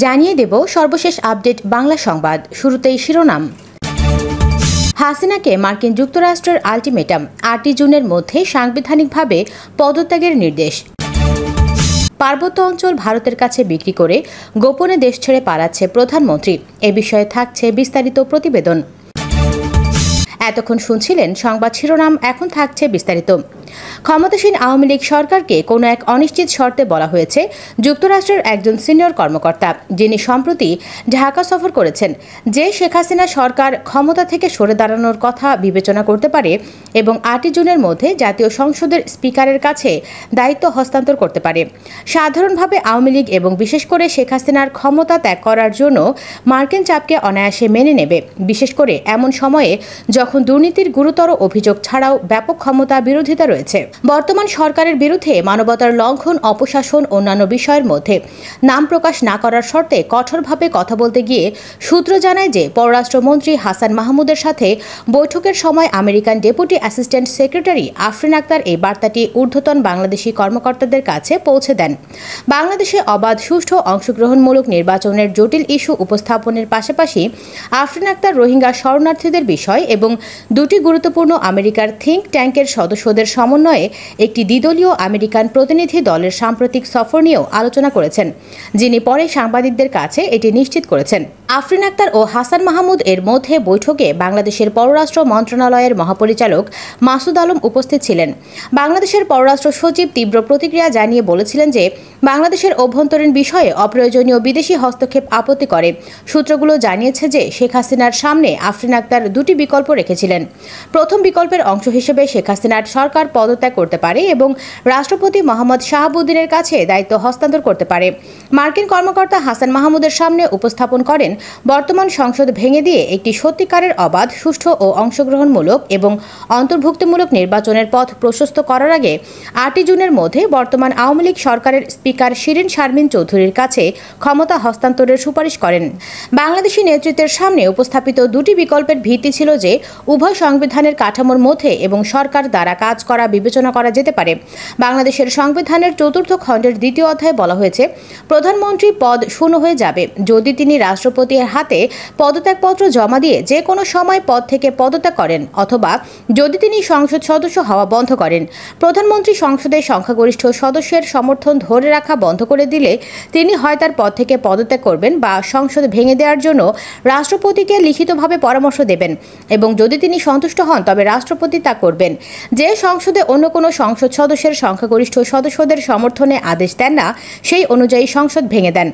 জানিয়ে দেব সর্বশেষ আপডেট বাংলা সংবাদ। শুরুতেই শিরোনাম। হাসিনাকে মার্কিন যুক্তরাষ্ট্রের আলটিমেটাম, ৮ জুনের মধ্যে সাংবিধানিকভাবে পদত্যাগের নির্দেশ। পার্বত্য অঞ্চল ভারতের কাছে বিক্রি করে গোপনে দেশ ছেড়ে পালাচ্ছে প্রধানমন্ত্রী। এ বিষয়ে থাকছে বিস্তারিত প্রতিবেদন। এতক্ষণ শুনছিলেন সংবাদ শিরোনাম, এখন থাকছে বিস্তারিত। ক্ষমতাসীন আওয়ামী লীগ সরকারকে কোনো এক অনিশ্চিত শর্তে বলা হয়েছে যুক্তরাষ্ট্রের একজন সিনিয়র কর্মকর্তা, যিনি সম্প্রতি ঢাকা সফর করেছেন, যে শেখ হাসিনা সরকার ক্ষমতা থেকে সরে দাঁড়ানোর কথা বিবেচনা করতে পারে এবং ৮ জুনের মধ্যে জাতীয় সংসদের স্পিকারের কাছে দায়িত্ব হস্তান্তর করতে পারে। সাধারণভাবে আওয়ামী লীগ এবং বিশেষ করে শেখ হাসিনার ক্ষমতা ত্যাগ করার জন্য মার্কিন চাপকে অনায়াসে মেনে নেবে, বিশেষ করে এমন সময়ে যখন দুর্নীতির গুরুতর অভিযোগ ছাড়াও ব্যাপক ক্ষমতা বিরোধিতা রয়েছে। বর্তমান সরকারের বিরুদ্ধে মানবতার লঙ্ঘন, অপশাসন, অন্যান্য বিষয়ের মধ্যে নাম প্রকাশ না করার শর্তে কঠোরভাবে কথা বলতে গিয়ে সূত্র জানায় যে পররাষ্ট্রমন্ত্রী হাসান মাহমুদের সাথে বৈঠকের সময় American deputy assistant secretary Afrin Akter এই বার্তাটি ঊর্ধ্বতন বাংলাদেশি কর্মকর্তাদের কাছে পৌঁছে দেন। বাংলাদেশে অবাধ, সুষ্ঠু, অংশগ্রহণমূলক নির্বাচনের জটিল ইস্যু উপস্থাপনের পাশাপাশি আফরিন আক্তার রোহিঙ্গা শরণার্থীদের বিষয় এবং দুটি গুরুত্বপূর্ণ আমেরিকার থিঙ্ক ট্যাঙ্কের সদস্যদের সমন্বয়ে একটি দ্বিদলীয় আমেরিকান প্রতিনিধি দলের সাম্প্রতিক সফর নিয়েও আলোচনা করেছেন, যিনি পরে সাংবাদিকদের কাছে এটি নিশ্চিত করেছেন। আফরিন আক্তার ও হাসান মাহমুদ এর মধ্যে বৈঠকে বাংলাদেশের পররাষ্ট্র মন্ত্রণালয়ের মহাপরিচালক মাসুদ আলম উপস্থিত ছিলেন। বাংলাদেশের পররাষ্ট্র সচিব তীব্র প্রতিক্রিয়া জানিয়ে বলেছিলেন যে বাংলাদেশের অভ্যন্তরীণ বিষয়ে অপ্রয়োজনীয় বিদেশি হস্তক্ষেপ আপত্তি করে। সূত্রগুলো জানিয়েছে যে শেখ হাসিনার সামনে আফরিন আক্তার দুটি বিকল্প রেখেছিলেন। প্রথম বিকল্পের অংশ হিসেবে শেখ হাসিনার সরকার পদত্যাগ করতে পারে এবং রাষ্ট্রপতি মোহাম্মদ শাহাবুদ্দিনের কাছে দায়িত্ব হস্তান্তর করতে পারে। মার্কিন কর্মকর্তা হাসান মাহমুদের সামনে উপস্থাপন করেন বর্তমান সংসদ ভেঙে দিয়ে একটি সত্যিকারের অবাধ, সুষ্ঠু ও অংশগ্রহণমূলক এবং অন্তর্ভুক্তিমূলক নির্বাচনের পথ প্রশস্ত করার আগে ৮ জুনের মধ্যে বর্তমান আওয়ামী লীগ সরকারের স্পিকার শিরিন শারমিন চৌধুরীর কাছে ক্ষমতা হস্তান্তরের সুপারিশ করেন। বাংলাদেশি নেতৃত্বের সামনে উপস্থাপিত দুটি বিকল্পের ভিত্তি ছিল যে উভয় সংবিধানের কাঠামোর মধ্যে এবং সরকার দ্বারা কাজ করা বিবেচনা করা যেতে পারে। বাংলাদেশের সংবিধানের ৪র্থ খণ্ডের ২য় অধ্যায়ে বলা হয়েছে, প্রধানমন্ত্রী পদ শূন্য হয়ে যাবে যদি তিনি রাষ্ট্রপতির হাতে পদত্যাগপত্র জমা দিয়ে যে কোনো সময় পদ থেকে পদত্যাগ করেন অথবা যদি তিনি সংসদ সদস্য হওয়া বন্ধ করেন। প্রধানমন্ত্রী সংসদের সংখ্যাগরিষ্ঠ সদস্যের সমর্থন ধরে রাখা বন্ধ করে দিলে তিনি হয় তার পদ থেকে পদত্যাগ করবেন বা সংসদ ভেঙে দেওয়ার জন্য রাষ্ট্রপতিকে লিখিতভাবে পরামর্শ দেবেন এবং যদি তিনি সন্তুষ্ট হন তবে রাষ্ট্রপতি তা করবেন। যে সংসদে অন্য কোনো সংসদ সদস্যের সংখ্যাগরিষ্ঠ সদস্যদের সমর্থনে আদেশ দেন না, সেই অনুযায়ী সংসদ ভেঙে দেন।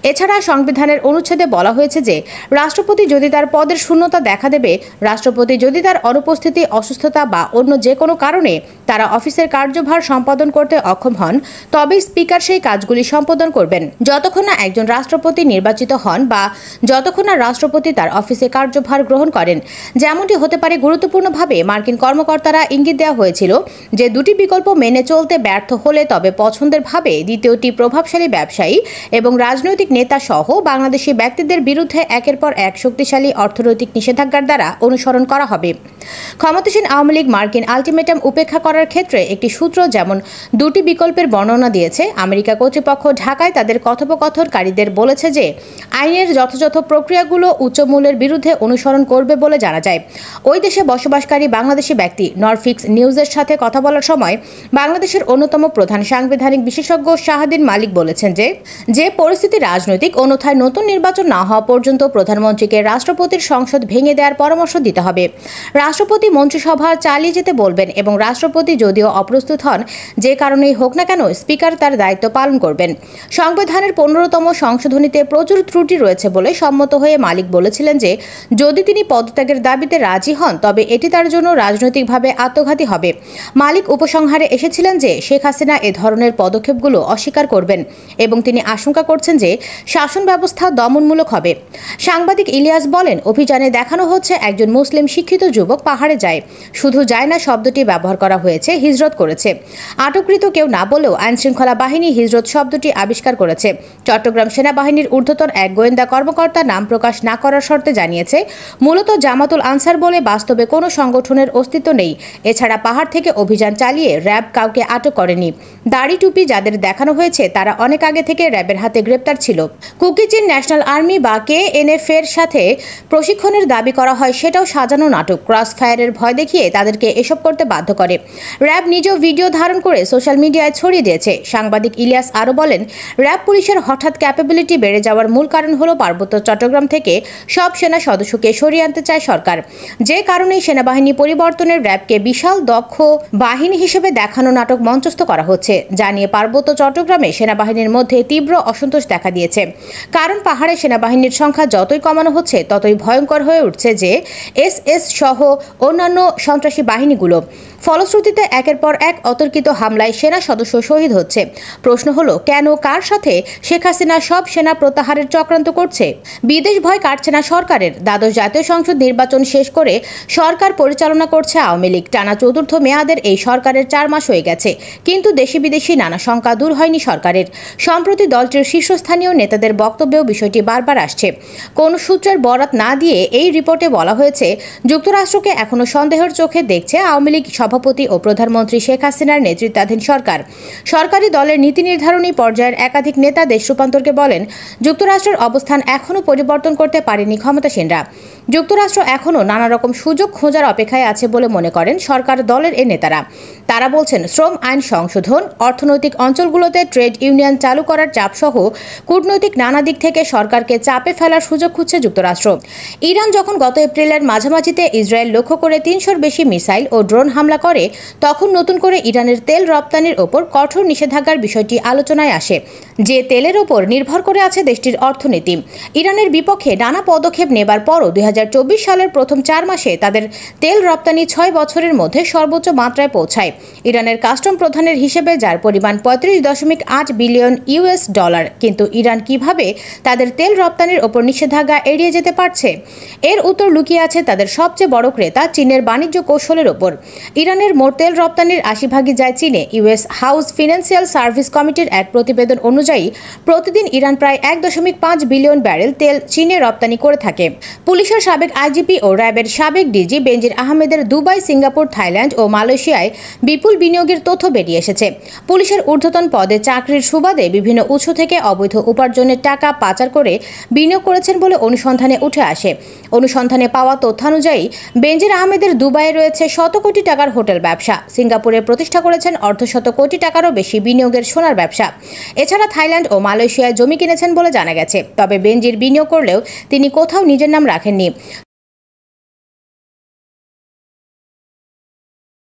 এছাড়া সংবিধানের অনুচ্ছেদে বলা হয়েছে যে রাষ্ট্রপতি যদি তার পদের শূন্যতা দেখা দেবে, রাষ্ট্রপতি যদি তার অনুপস্থিতি, অসুস্থতা বা অন্য যে কোনো কারণে তারা অফিসের কার্যভার সম্পাদন করতে অক্ষম হন, তবে স্পিকার সেই কাজগুলি সম্পাদন করবেন যতক্ষণ না একজন রাষ্ট্রপতি নির্বাচিত হন বা যতক্ষণ না রাষ্ট্রপতি তার অফিসে কার্যভার গ্রহণ করেন। যেমনটি হতে পারে, গুরুত্বপূর্ণভাবে মার্কিন কর্মকর্তারা ইঙ্গিত দেওয়া হয়েছিল যে দুটি বিকল্প মেনে চলতে ব্যর্থ হলে তবে পছন্দের ভাবে দ্বিতীয়টি প্রভাবশালী ব্যবসায়ী এবং রাজনৈতিক নেতা সহ বাংলাদেশি ব্যক্তিদের বিরুদ্ধে একের পর এক শক্তিশালী অর্থনৈতিক নিষেধাজ্ঞার দ্বারা অনুসরণ করা হবে। ক্ষমতাসীন আওয়ামী লীগ মার্কিন আলটিমেটাম উপেক্ষা করার ক্ষেত্রে একটি সূত্র যেমন দুটি বিকল্পের বর্ণনা দিয়েছে। আমেরিকা কর্তৃপক্ষ ঢাকায় তাদের কথোপকথনকারীদের বলেছে যে আইনের যথাযথ প্রক্রিয়াগুলো উচ্চমূল্যের বিরুদ্ধে অনুসরণ করবে বলে জানা যায়। ওই দেশে বসবাসকারী বাংলাদেশি ব্যক্তি নরফিক্স নিউজের সাথে কথা বলার সময় বাংলাদেশের অন্যতম প্রধান সাংবিধানিক বিশেষজ্ঞ শাহাদিন মালিক বলেছেন যে পরিস্থিতি রাজনৈতিক, অন্যথায় নতুন নির্বাচন না হওয়া পর্যন্ত প্রধানমন্ত্রীকে রাষ্ট্রপতির সংসদ ভেঙে দেওয়ার পরামর্শ দিতে হবে। রাষ্ট্রপতি মন্ত্রিসভা চালিয়ে যেতে বলবেন এবং রাষ্ট্রপতি যদিও অপ্রস্তুত হন, যে কারণেই হোক না কেন, স্পিকার তার দায়িত্ব পালন করবেন। সংবিধানের 15তম সংশোধনীতে প্রচুর ত্রুটি রয়েছে বলে সম্মত হয়ে মালিক বলেছিলেন যে যদি তিনি পদত্যাগের দাবিতে রাজি হন তবে এটি তার জন্য রাজনৈতিকভাবে আত্মঘাতী হবে। মালিক উপসংহারে এসেছিলেন যে শেখ হাসিনা এ ধরনের পদক্ষেপগুলো অস্বীকার করবেন এবং তিনি আশঙ্কা করছেন যে শাসন ব্যবস্থা দমনমূলক হবে। সাংবাদিক ইলিয়াস বলেন, অভিযানে দেখানো হচ্ছে একজন মুসলিম শিক্ষিত যুবক পাহাড়ে যায়। শুধু যায় না শব্দটি ব্যবহার করা হয়েছে, হিজরত করেছে। আটককৃত কেউ না বলেও আইনশৃঙ্খলা বাহিনী হিজরত শব্দটি আবিষ্কার করেছে। চট্টগ্রাম সেনাবাহিনীর ঊর্ধ্বতন এক গোয়েন্দা কর্মকর্তা নাম প্রকাশ না করার শর্তে জানিয়েছে, মূলত জামাতুল আনসার বলে বলে বাস্তবে কোনো সংগঠনের অস্তিত্ব নেই। এছাড়া পাহাড় থেকে অভিযান চালিয়ে র্যাব কাউকে আটক করেনি। দাড়ি টুপি যাদের দেখানো হয়েছে তারা অনেক আগে থেকে র্যাবের হাতে গ্রেপ্তার ছিল। কুকিচিন ন্যাশনাল আর্মি বা KNF এর সাথে প্রশিক্ষণের দাবি করা হয়, সেটাও সাজানো নাটক। ক্রস ফায়ারের ভয় দেখিয়ে তাদেরকে এসব করতে বাধ্য করে। র্যাব নিজেও ভিডিও ধারণ করে সোশ্যাল মিডিয়ায় ছড়িয়ে দিয়েছে। সাংবাদিক ইলিয়াস আরও বলেন, র্যাব পুলিশের হঠাৎ ক্যাপাবিলিটি বেড়ে যাওয়ার মূল কারণ হলো পার্বত্য চট্টগ্রাম থেকে সব সেনা সদস্যকে সরিয়ে আনতে চায় সরকার। যে কারণে সেনাবাহিনী পরিবর্তনের র্যাবকে বিশাল দক্ষ বাহিনী হিসেবে দেখানো নাটক মঞ্চস্থ করা হচ্ছে, যা নিয়ে পার্বত্য চট্টগ্রামে সেনাবাহিনীর মধ্যে তীব্র অসন্তোষ দেখা দিয়েছে। কারণ পাহাড়ে সেনাবাহিনীর সংখ্যা যতই কমানো হচ্ছে ততই ভয়ঙ্কর হয়ে উঠছে যে SS সহ অন্যান্য সন্ত্রাসী বাহিনীগুলো। ফলশ্রুতিতে একের পর এক অতর্কিত হামলায় সেনা সদস্য শহীদ হচ্ছে। প্রশ্ন হলো, কেন, কার সাথে শেখ হাসিনা সব সেনা প্রত্যাহারের চক্রান্ত করছে? বিদেশ ভয় কাটছে না সরকারের। দ্বাদশ জাতীয় সংসদ নির্বাচন শেষ করে সরকার পরিচালনা করছে আওয়ামী লীগ। টানা চতুর্থ মেয়াদের এই সরকারের 4 মাস হয়ে গেছে, কিন্তু দেশি বিদেশি নানা শঙ্কা দূর হয়নি সরকারের। সম্প্রতি দলটির শীর্ষস্থানীয় নেতাদের বক্তব্যেও বিষয়টি বারবার আসছে। কোন সূত্রের বরাত না দিয়ে এই রিপোর্টে বলা হয়েছে, যুক্তরাষ্ট্রকে এখনো সন্দেহের চোখে দেখছে আওয়ামী লীগ সভাপতি ও প্রধানমন্ত্রী শেখ হাসিনার নেতৃত্বাধীন সরকার। সরকারি দলের নীতি নির্ধারণী পর্যায়ের একাধিক নেতা দেশ রূপান্তরকে বলেন, যুক্তরাষ্ট্রের অবস্থান এখনও পরিবর্তন করতে পারেনি ক্ষমতাসীনরা। যুক্তরাষ্ট্র এখনও নানা রকম সুযোগ খোঁজার অপেক্ষায় আছে বলে মনে করেন সরকার দলের এই নেতারা। তারা বলছেন, শ্রম আইন সংশোধন, অর্থনৈতিক অঞ্চলগুলোতে ট্রেড ইউনিয়ন চালু করার চাপসহ কূটনৈতিক নানা দিক থেকে সরকারকে চাপে ফেলার সুযোগ খুঁজছে যুক্তরাষ্ট্র। ইরান যখন গত এপ্রিলের মাঝামাঝিতে ইসরায়েল লক্ষ্য করে 300-র বেশি মিসাইল ও ড্রোন হামলা করে, তখন নতুন করে ইরানের তেল রপ্তানির ওপর কঠোর নিষেধাজ্ঞার বিষয়টি আলোচনায় আসে, যে তেলের ওপর নির্ভর করে আছে দেশটির অর্থনীতি। ইরানের বিপক্ষে নানা পদক্ষেপ নেবার পরও 2024 সালের প্রথম 4 মাসে তাদের তেল রপ্তানি 6 বছরের মধ্যে সর্বোচ্চ মাত্রায় পৌঁছায়। ইরানের কাস্টম প্রধানের হিসেবে যার পরিমাণ 35.8 বিলিয়ন $। কিন্তু ইরান কিভাবে তাদের তেল রপ্তানির ওপর নিষেধাজ্ঞা এড়িয়ে যেতে পারছে? এর উত্তর লুকিয়ে আছে তাদের সবচেয়ে বড় ক্রেতা চীনের বাণিজ্য কৌশলের ওপর। ইরানের মোট তেল রপ্তানির 80% যায় চীনে। US হাউস ফিনান্সিয়াল সার্ভিস কমিটির এক প্রতিবেদন অনুযায়ী প্রতিদিন ইরান প্রায় 1.5 বিলিয়ন ব্যারেল তেল চীনে রপ্তানি করে থাকে। পুলিশের সাবেক IGP ও র্যাবের সাবেক DG বেনজির আহমেদের দুবাই, সিঙ্গাপুর, থাইল্যান্ড ও মালয়েশিয়ায় বিপুল বিনিয়োগের তথ্য বেরিয়ে এসেছে। পুলিশের ঊর্ধ্বতন পদে চাকরির সুবাদে বিভিন্ন উৎস থেকে অবৈধ উপার্জনের টাকা পাচার করে বিনিয়োগ করেছেন বলে অনুসন্ধানে উঠে আসে। অনুসন্ধানে পাওয়া তথ্যানুযায়ী বেনজির আহমেদের দুবাইয়ে রয়েছে শত কোটি টাকার হোটেল ব্যবসা। সিঙ্গাপুরে প্রতিষ্ঠা করেছেন অর্ধশত কোটি টাকারও বেশি বিনিয়োগের সোনার ব্যবসা। এছাড়া থাইল্যান্ড ও মালয়েশিয়ায় জমি কিনেছেন বলে জানা গেছে। তবে বেনজির বিনিয়োগ করলেও তিনি কোথাও নিজের নাম রাখেননি।